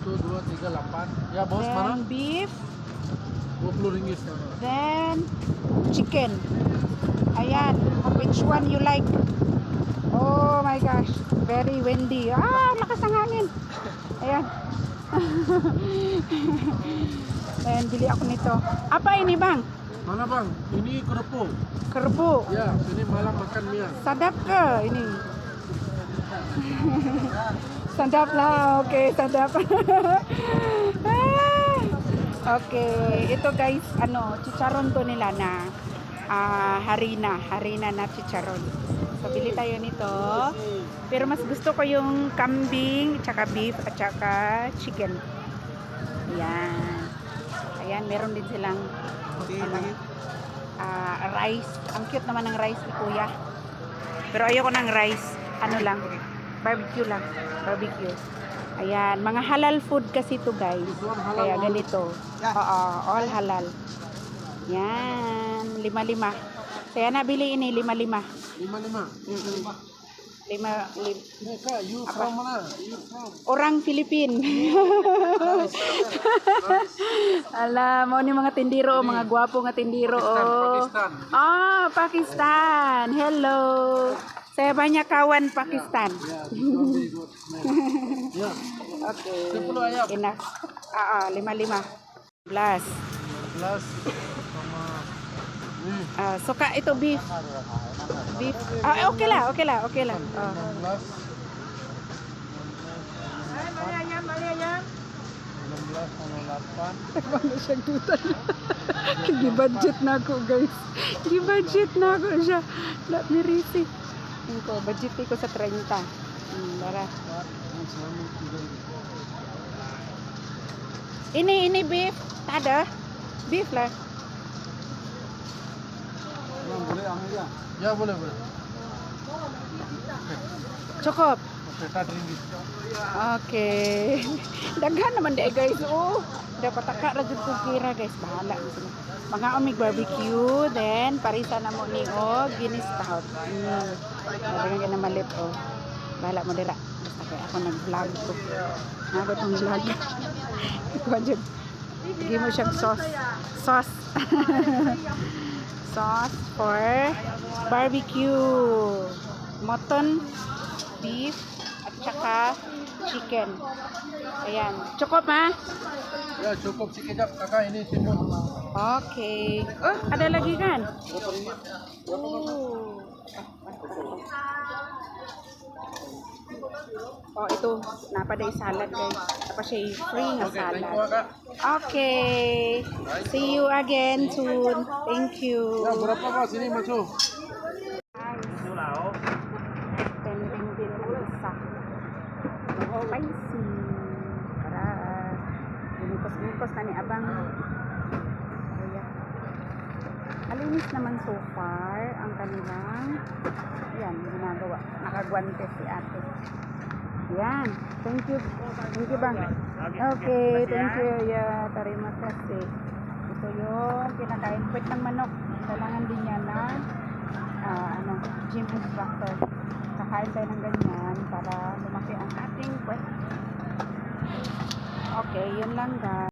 1, 2, 3, 8. Ya, bos, Then mana? beef. 20 ringgit sekarang. Then chicken. Ayan. Which one you like? Oh my gosh. Very windy. Lakas ng hangin. Ayan. Then bili ako nito. Apa ini bang? Mana bang? Ini kerupuk. Kerupuk. Ya, sini malam makan mie. Sadap ke ini? Sadap lah. Okay, sadap. Okay, ito guys, chicharon to nila na harina na chicharon. So, bili tayo nito. Pero mas gusto ko yung kambing, tsaka beef, at tsaka chicken. Ayan. Ayan, meron din silang rice. Ang cute naman ng rice ni Kuya. Pero ayoko ng rice. Ano lang, barbecue lang. Barbecue. Ayan, mga halal food kasi ito guys. Kaya ganito. Oo, all halal. Yan, 5-5. Saya nabili ini 5-5. 5-5. 5. Mereka, you from mana? You from? Orang Filipin. Alam mo ni mga tindiro, mga gwapo nga tindiro. Pakistan. Pakistan. Hello. Saya banyak kawan Pakistan. Ya, this one very good. Ya. Okay. 10 ayam. Enough. 5-5. Plus. Plus sama Suka ito beef. Beef. Okay lah. 16. Ano siyang tutan. Gi-budget na ako guys. Gi-budget na ako siya. Not mirisi. Ko budget ko sa 30. Bara. Ini beef. Ada. Beef lah. Ya, boleh. Cukup. Oke, 4 ringgit. Okay. Daghan naman dai guys. Dapat taka ra jud ko kira guys. Bahala mo sila. Mga umig barbecue, then parisa na mo ni Guinness stout. Dagan na malit Bahala mo dira. Basta kay ako nag-vlog ko. Nagot ang vlog. Ikaw jud. Give mo siyang sauce. Sauce for barbecue. Mutton, beef, at saka chicken. Ayan. Cukup ha? Ya, cukup sekejap kakak, ini timun. Okay. Ada lagi kan? Ito. Napaday salad guys. Tapos siya free na Oke, thank you salad. kakak. Okay. See you again soon. Thank you. Ya, berapa kak sini masuk? Tending din isa. Spicy. Para bunikos-bunikos na ni Abang. Ayan. Alinis naman so far ang kanilang ginagawa. Nakagwante si ate. Yan. Thank you. Thank you bang. Okay. Thank you. Yeah. Terima kasih. Ito yung kinakain. Puwet ng manok. Kailangan din yan na gym instructor. Kakain tayo ng ganyan para lumaki ang ating puwet. Okay. Yun lang guys.